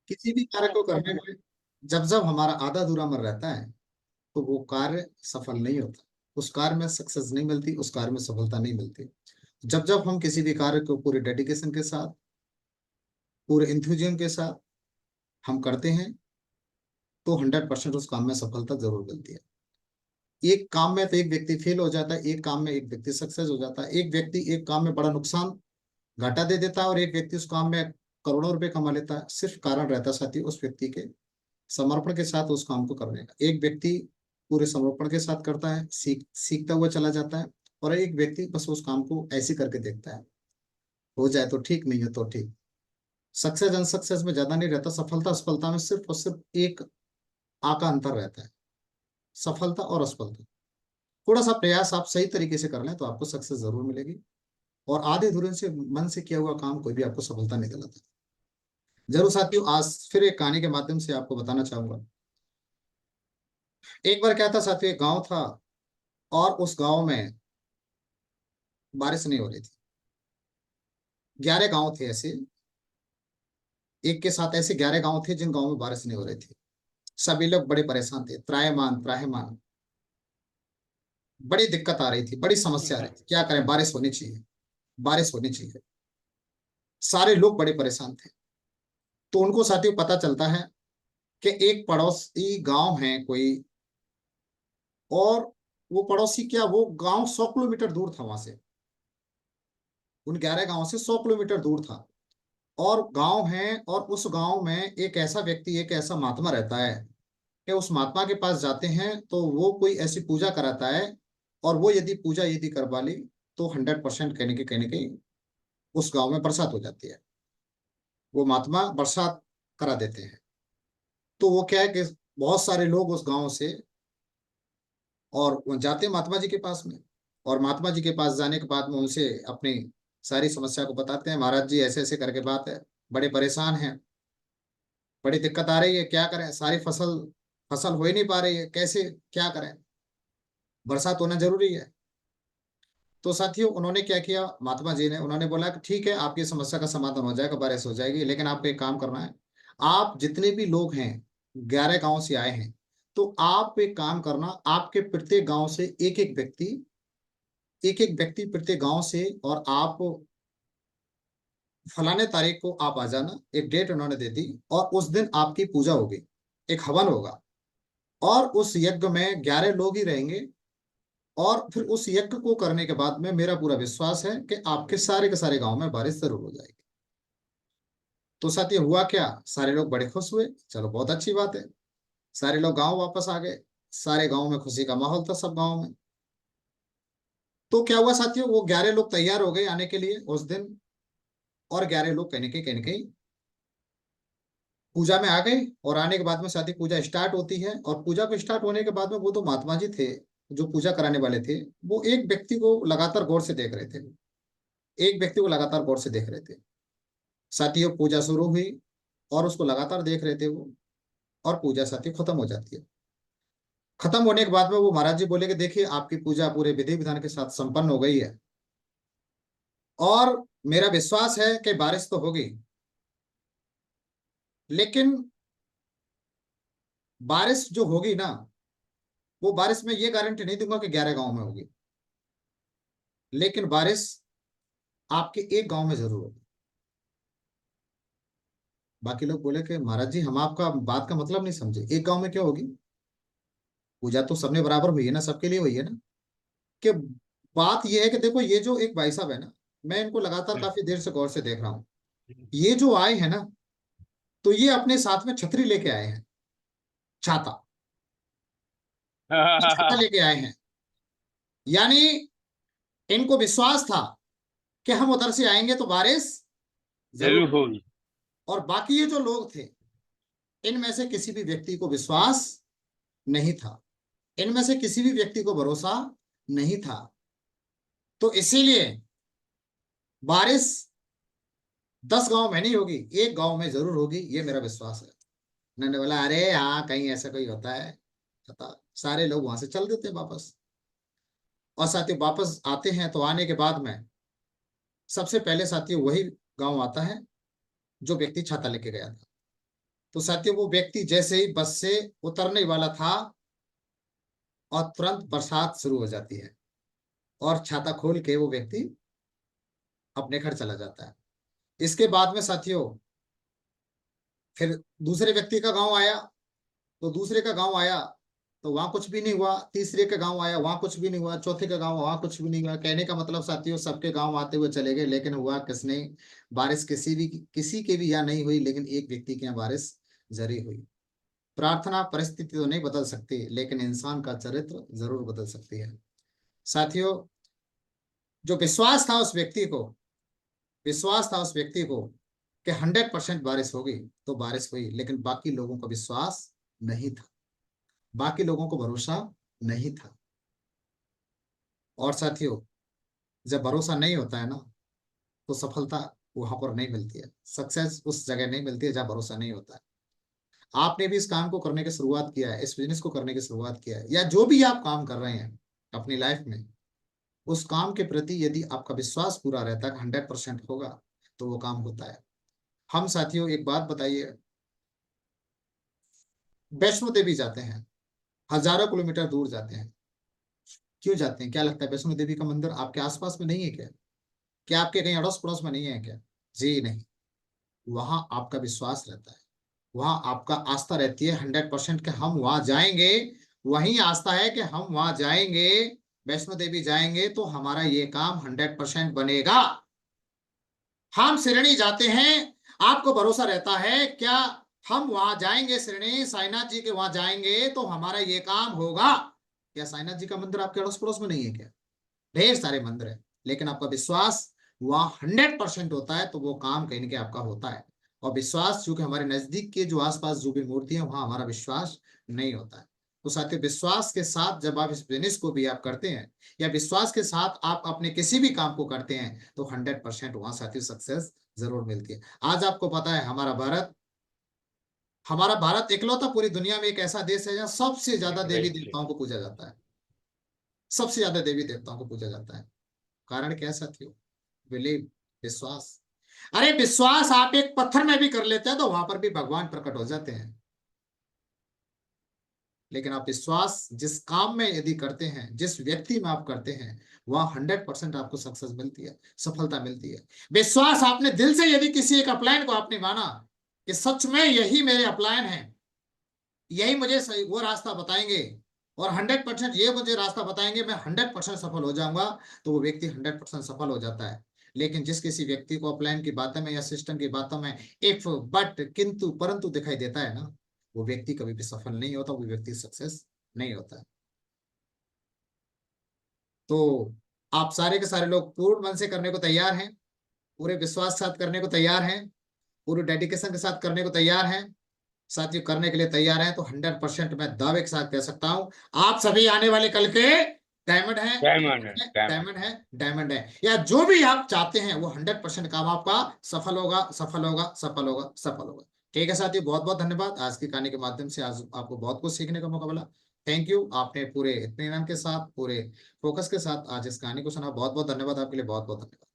किसी भी कार्य को करने में जब जब हमारा आधा अधूरा मन रहता है तो वो कार्य सफल नहीं होता, उस कार्य में सक्सेस नहीं मिलती, उस कार्य में सफलता नहीं मिलती। जब जब हम किसी भी कार्य को पूरे डेडिकेशन के साथ, पूरे इंथुजियम के साथ हम करते हैं तो 100% उस काम में सफलता जरूर मिलती है। एक काम में तो एक व्यक्ति फेल हो जाता है, एक काम में एक व्यक्ति सक्सेस हो जाता है, एक व्यक्ति एक काम में बड़ा नुकसान घाटा दे देता है और एक व्यक्ति उस काम में करोड़ों रुपए कमा लेता है। सिर्फ कारण रहता है साथी उस व्यक्ति के समर्पण के साथ उस काम को करने का। एक व्यक्ति पूरे समर्पण के साथ करता है, सीखता हुआ चला जाता है, और एक व्यक्ति बस उस काम को ऐसे करके देखता है, हो जाए तो ठीक, नहीं है तो ठीक। सक्सेस अनसक्सेस में ज्यादा नहीं रहता, सफलता असफलता में सिर्फ और सिर्फ एक आका अंतर रहता है, सफलता और असफलता। थोड़ा सा प्रयास आप सही तरीके से कर लें तो आपको सक्सेस जरूर मिलेगी, और आधे अधूरे से मन से किया हुआ काम कोई भी आपको सफलता नहीं दिलाता। जरूर साथियों, आज फिर एक कहानी के माध्यम से आपको बताना चाहूंगा। एक बार क्या था साथियों, एक गांव था और उस गांव में बारिश नहीं हो रही थी। 11 गांव थे ऐसे, एक के साथ ऐसे 11 गांव थे जिन गांव में बारिश नहीं हो रही थी। सभी लोग बड़े परेशान थे, त्रायमान त्राहिमाम, बड़ी दिक्कत आ रही थी, बड़ी समस्या आ रही थी। क्या करें, बारिश होनी चाहिए, बारिश होनी चाहिए। सारे लोग बड़े परेशान थे। तो उनको साथियों पता चलता है कि एक पड़ोसी गांव है कोई, और वो पड़ोसी क्या, वो गांव 100 किलोमीटर दूर था वहां से, उन 11 गांव से 100 किलोमीटर दूर था। और गांव है, और उस गांव में एक ऐसा व्यक्ति, एक ऐसा महात्मा रहता है कि उस महात्मा के पास जाते हैं तो वो कोई ऐसी पूजा कराता है, और वो यदि पूजा यदि करवा ली तो 100% कहने के उस गांव में बरसात हो जाती है। वो महात्मा बरसात करा देते हैं। तो वो क्या है कि बहुत सारे लोग उस गांव से और वो जाते हैं महात्मा जी के पास में, और महात्मा जी के पास जाने के बाद में उनसे अपनी सारी समस्या को बताते हैं। महाराज जी ऐसे ऐसे करके बात है, बड़े परेशान हैं, बड़ी दिक्कत आ रही है, क्या करें, सारी फसल फसल हो ही नहीं पा रही है, कैसे क्या करें, बरसात होना जरूरी है। तो साथियों उन्होंने क्या किया, महात्मा जी ने, उन्होंने बोला कि ठीक है आपकी समस्या का समाधान हो जाएगा, बारिश हो जाएगी, लेकिन आपको एक काम करना है। आप जितने भी लोग हैं, 11 गांव से आए हैं, तो आप एक काम करना, आपके प्रत्येक गांव से एक एक व्यक्ति प्रत्येक गांव से, और आप फलाने तारीख को आप आ जाना। एक डेट उन्होंने दे दी, और उस दिन आपकी पूजा होगी, एक हवन होगा, और उस यज्ञ में 11 लोग ही रहेंगे। और फिर उस यज्ञ को करने के बाद में मेरा पूरा विश्वास है कि आपके सारे के सारे गांव में बारिश जरूर हो जाएगी। तो साथी हुआ क्या, सारे लोग बड़े खुश हुए, चलो बहुत अच्छी बात है। सारे लोग गांव वापस आ गए, सारे गांव में खुशी का माहौल था, सब गांव में। तो क्या हुआ साथियों, वो 11 लोग तैयार हो गए आने के लिए उस दिन, और 11 लोग कहने के पूजा में आ गए। और आने के बाद में साथी पूजा स्टार्ट होती है, और पूजा को स्टार्ट होने के बाद में वो तो महात्मा जी थे जो पूजा कराने वाले थे, वो एक व्यक्ति को लगातार गौर से देख रहे थे, एक व्यक्ति को लगातार गौर से देख रहे थे। साथियों पूजा शुरू हुई, और उसको लगातार देख रहे थे वो, और पूजा साथी खत्म हो जाती है। खत्म होने के बाद में वो महाराज जी बोले कि देखिए आपकी पूजा पूरे विधि विधान के साथ संपन्न हो गई है, और मेरा विश्वास है कि बारिश तो होगी, लेकिन बारिश जो होगी ना, वो बारिश में ये गारंटी नहीं दूंगा कि 11 गांव में होगी, लेकिन बारिश आपके एक गांव में जरूर होगी। बाकी लोग बोले कि महाराज जी हम आपका बात का मतलब नहीं समझे, एक गांव में क्यों होगी, पूजा तो सबने बराबर हुई है ना, सबके लिए हुई है ना। कि बात यह है कि देखो ये जो एक भाई साहब है ना, मैं इनको लगातार काफी देर से गौर से देख रहा हूँ। ये जो आए हैं ना, तो ये अपने साथ में छतरी लेके आए हैं, छाता, छाता लेके आए हैं। यानी इनको विश्वास था कि हम उधर से आएंगे तो बारिश जरूर। जरूर होगी। और बाकी ये जो लोग थे, इनमें से किसी भी व्यक्ति को विश्वास नहीं था, इनमें से किसी भी व्यक्ति को भरोसा नहीं था। तो इसीलिए बारिश 10 गांव में नहीं होगी, एक गांव में जरूर होगी, ये मेरा विश्वास है। मैंने बोला अरे हाँ कहीं ऐसा कोई होता है, पता। सारे लोग वहां से चल देते हैं वापस, और साथियों वापस आते हैं तो आने के बाद में सबसे पहले साथियों वही गांव आता है जो व्यक्ति छाता लेके गया था। तो साथियों वो व्यक्ति जैसे ही बस से उतरने वाला था और तुरंत बरसात शुरू हो जाती है और छाता खोल के वो व्यक्ति अपने घर चला जाता है। इसके बाद में साथियों फिर दूसरे व्यक्ति का गांव आया, तो दूसरे का गांव आया तो वहां कुछ भी नहीं हुआ, तीसरे का गांव आया वहां कुछ भी नहीं हुआ, चौथे का गांव वहां कुछ भी नहीं हुआ। कहने का मतलब साथियों सबके गांव आते हुए चले गए, लेकिन हुआ किसने? बारिश किसी के भी यहाँ नहीं हुई, लेकिन एक व्यक्ति के यहाँ बारिश जरी हुई। प्रार्थना परिस्थिति तो नहीं बदल सकती, लेकिन इंसान का चरित्र जरूर बदल सकती है। साथियों जो विश्वास था उस व्यक्ति को कि 100% बारिश होगी, तो बारिश हुई, लेकिन बाकी लोगों का विश्वास नहीं था, बाकी लोगों को भरोसा नहीं था। और साथियों जब भरोसा नहीं होता है ना, तो सफलता वहां पर नहीं मिलती है, सक्सेस उस जगह नहीं मिलती है जहां भरोसा नहीं होता है। आपने भी इस काम को करने की शुरुआत किया है, इस बिजनेस को करने की शुरुआत किया है, या जो भी आप काम कर रहे हैं अपनी लाइफ में, उस काम के प्रति यदि आपका विश्वास पूरा रहता है 100% होगा, तो वो काम होता है। हम साथियों एक बात बताइए, वैष्णो देवी जाते हैं, हजारों किलोमीटर दूर जाते हैं, क्यों जाते हैं? क्या लगता है वैष्णो देवी का मंदिर आपके आसपास में नहीं है क्या? क्या आपके कहीं अड़ोस पड़ोस में नहीं है क्या? जी नहीं, वहां आपका विश्वास रहता है, वहां आपका आस्था रहती है 100% कि हम वहां जाएंगे। वही आस्था है कि हम वहां जाएंगे, वैष्णो देवी जाएंगे तो हमारा ये काम 100% बनेगा। हम श्रेणी जाते हैं, आपको भरोसा रहता है क्या हम वहां जाएंगे, श्रेणी साईनाथ जी के वहां जाएंगे तो हमारा ये काम होगा? क्या साईनाथ जी का मंदिर आपके अड़ोस पड़ोस में नहीं है क्या? ढेर सारे मंदिर है, लेकिन आपका विश्वास वहां 100% होता है, तो वो काम कहीं ना कहीं आपका होता है। और विश्वास चूंकि हमारे नजदीक के जो आसपास जो भी मूर्ति है वहां हमारा विश्वास नहीं होता है। तो साथियों विश्वास के साथ जब आप इस बिजनेस को भी आप करते हैं, या विश्वास के साथ आप अपने किसी भी काम को करते हैं, तो 100% वहां साथियों सक्सेस जरूर मिलती है। आज आपको पता है हमारा भारत इकलौता पूरी दुनिया में एक ऐसा देश है जहाँ सबसे ज्यादा देवी देवताओं को पूजा जाता है, सबसे ज्यादा देवी देवताओं को पूजा जाता है। कारण क्या है साथियों? बिलीव, विश्वास। अरे विश्वास आप एक पत्थर में भी कर लेते हैं तो वहां पर भी भगवान प्रकट हो जाते हैं। लेकिन आप विश्वास जिस काम में यदि करते हैं, जिस व्यक्ति में आप करते हैं, वहां 100% आपको सक्सेस मिलती है, सफलता मिलती है। विश्वास आपने दिल से यदि किसी एक अपलायन को आपने माना कि सच में यही मेरे अपलायन है, यही मुझे सही वो रास्ता बताएंगे और 100% ये मुझे रास्ता बताएंगे, मैं 100% सफल हो जाऊंगा, तो वो व्यक्ति 100% सफल हो जाता है। लेकिन जिस किसी व्यक्ति को अपलाइन की बातों में या सिस्टम की बातों में इफ बट किंतु परंतु दिखाई देता है ना, वो व्यक्ति कभी भी सफल नहीं होता, वो व्यक्ति सक्सेस नहीं होता है। तो आप सारे के सारे लोग पूर्ण मन से करने को तैयार हैं, पूरे विश्वास के साथ करने को तैयार हैं, पूरे डेडिकेशन के साथ करने को तैयार हैं? साथियों करने के लिए तैयार हैं तो 100% मैं दावे के साथ कह सकता हूं आप सभी आने वाले कल के डायमंड है, डायमंड है, डायमंड है, या जो भी आप चाहते हैं वो 100% काम आपका सफल होगा, सफल होगा, सफल होगा, सफल होगा। ठीक है साथियों, बहुत बहुत धन्यवाद। आज की कहानी के माध्यम से आज आपको बहुत कुछ सीखने का मौका मिला। थैंक यू, आपने पूरे इत्मीनान के साथ, पूरे फोकस के साथ आज इस कहानी को सुना। बहुत बहुत धन्यवाद आपके लिए, बहुत बहुत धन्यवाद।